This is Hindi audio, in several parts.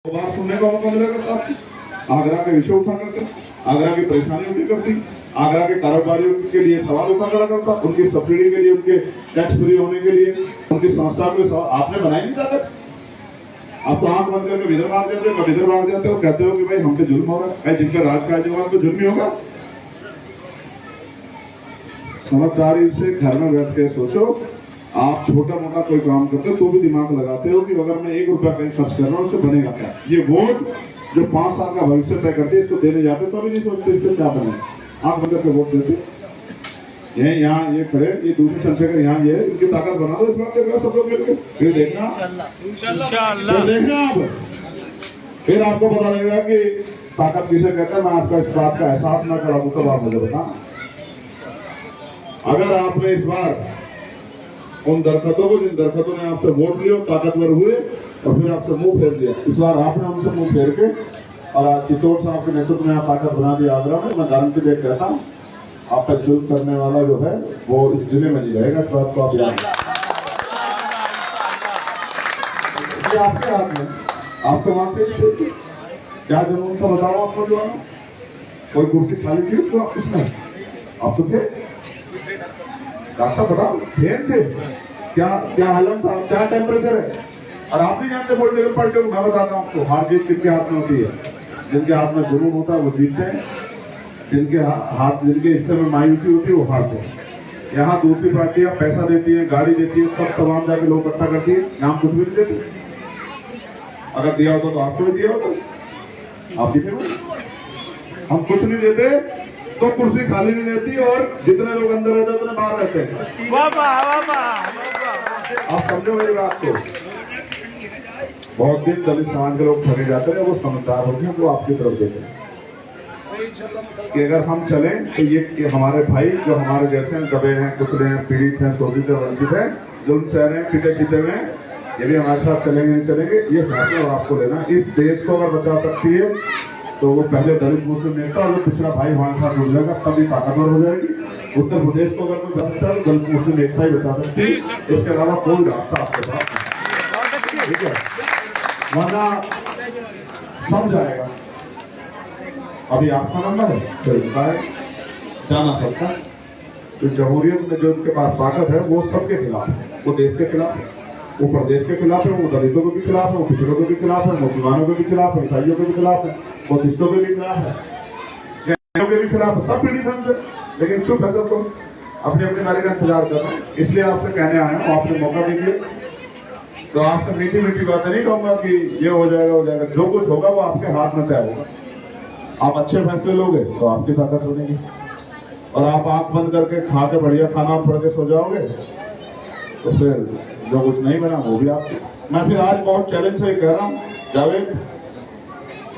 बात सुनने का मौका मिला करता आपको। आगरा के विषय उठा करते, आगरा की परेशानियों की करती, आगरा के कारोबारियों के लिए सवाल उठा करा करता, उनकी सब्सिडी के लिए, उनके टैक्स फ्री होने के लिए, उनकी समस्या के सवाल आपने बनाई नहीं जाता। आप तो आंख बंद करके विदर्भ भाग जाते हो, विदर्भ भाग जाते हो, कहते हो कि भाई हम पे जुल्म हो रहा है, जिनका राज का जवान तो जुल्म ही होगा। समझदारी से घर में बैठ के सोचो। आप छोटा मोटा कोई काम करते हो तो भी दिमाग लगाते हो कि अगर मैं 1 रुपया कहीं खर्च कर रहा हूँ उससे बनेगा क्या। ये वोट जो 5 साल का भविष्य तय करती है, इसको देने जाते तो अभी नहीं सोचते इससे क्या बने। आप बंद करके वोट देते, ये यहाँ ये खड़े, ये दूसरे चंद्रशेखर यहाँ ये इनकी ताकत बना दो, इस बार देख सब लोग मिलकर फिर देखना, तो देखना आप, फिर आपको पता लगेगा कि ताकत किसे कहते हैं। मैं आपका इस बात का एहसास न कराऊं तो आप मुझे बताना। अगर आपने इस बार उन दरख्तों को, जिन दरख्तों ने आपसे वोट लिए और ताकतवर हुए और फिर आपसे मुंह फेर दिया, इस बार आपने हमसे मुंह फेर के और आज चित्तौड़ साहब के नेतृत्व में ताकत बना दिया आगरा में, मैं गारंटी दे कहता हूँ आपका जुल्म करने वाला जो है वो इस जिले में नहीं रहेगा। इस बात को आप याद, आपके हाथ में, आपको मानते क्या जुल्म था बताओ आपको। जो कोई कुर्सी खाली थी उसको उसमें आप तो थे, डॉक्टर साहब बताओ थे क्या, क्या हालत था, क्या टेम्परेचर है। और आप भी जानते पॉलिटिकल पार्टियों को, मैं बताता हूँ आपको, हार जीत किनके हाथ में होती है। जिनके हाथ में जुनून होता है वो जीतते हैं, जिनके हाथ, जिनके हिस्से में मायूसी होती है वो हारते हैं। यहाँ दूसरी पार्टियां पैसा देती है, गाड़ी देती है, सब तमाम जाके लोग इकट्ठा करती है, यहाँ कुछ भी नहीं देती। अगर दिया होता तो आपको भी दिया होता, आप दिखे। हम कुछ नहीं देते तो कुर्सी खाली नहीं रहती और जितने लोग अंदर रहते हैं उतने बाहर रहते हैं। आप समझो मेरी बात को। बहुत दिन दलित समाज के लोग ठगे जाते हैं, वो समझदार होते हैं, वो आपकी तरफ देते हैं कि अगर हम चलें तो ये हमारे भाई जो हमारे जैसे हैं, दबे हैं, कुचले हैं, पीड़ित हैं, शोषित हैं, वंचित हैं, जुल्म सह रहे हैं, पीटे सीटे में, ये भी हमारे साथ चलेंगे नहीं चलेंगे, ये फैसला आपको लेना। इस देश को अगर बचा सकती है तो वो पहले दलित मुस्लिम नेता और जो पिछड़ा भाई हमारे साथ जुड़ जाएगा तभी ताकतवर हो जाएगी। उत्तर प्रदेश को अगर कोई बचता है तो दलित मुस्लिम नेता ही बचा सकती है, इसके अलावा कोई रास्ता आपके पास नहीं, ठीक है, वरना सब जाएगा। अभी आपका नंबर है चलता है, जाना सकता है। तो जमहूरियत में जो उनके पास ताकत है वो सबके खिलाफ है, वो देश के खिलाफ है, वो प्रदेश के खिलाफ है, वो दलितों के भी खिलाफ है, वो पिछड़ों के भी खिलाफ है, मुसलमानों के भी खिलाफ है, ईसाइयों के भी खिलाफ है, बौद्धिस्टों के भी खिलाफ है, जैनों के भी खिलाफ है, सब पीड़ित हमसे। लेकिन चुप है सबको, अपनी अपनी बारी का इंतजार कर रहे हैं। इसलिए आपसे कहने आया हूँ, आपने मौका दीजिए। तो आपसे मीठी मीठी बातें नहीं कहूंगा कि ये हो जाएगा हो जाएगा, जो कुछ होगा वो आपके हाथ में तय होगा। आप अच्छे फैसले लोगे तो आपकी ताकत बनेगी, और आप आंख बंद करके खा के बढ़िया खाना पड़ के सो जाओगे तो फिर जो कुछ नहीं बना वो भी आपको। मैं फिर आज बहुत चैलेंज से कह रहा हूँ, जावेद,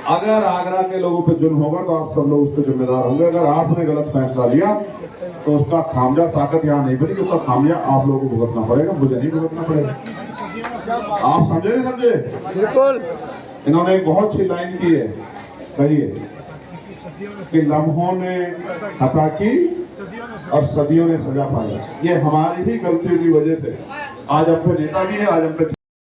अगर आगरा के लोगों पे जुल्म होगा तो आप सब लोग उसके जिम्मेदार होंगे। अगर आपने गलत फैसला लिया तो उसका खामिया, ताकत यहाँ नहीं बनी, उसका खामिया आप लोगों को भुगतना पड़ेगा, मुझे नहीं भुगतना पड़ेगा। आप समझे नहीं समझे? बिल्कुल। इन्होंने एक बहुत अच्छी लाइन की है, कहिए कि लम्हों ने खता की और सदियों ने सजा पाई। ये हमारी ही गलतियों की वजह से आज हम पे नेता भी है, आज हम पे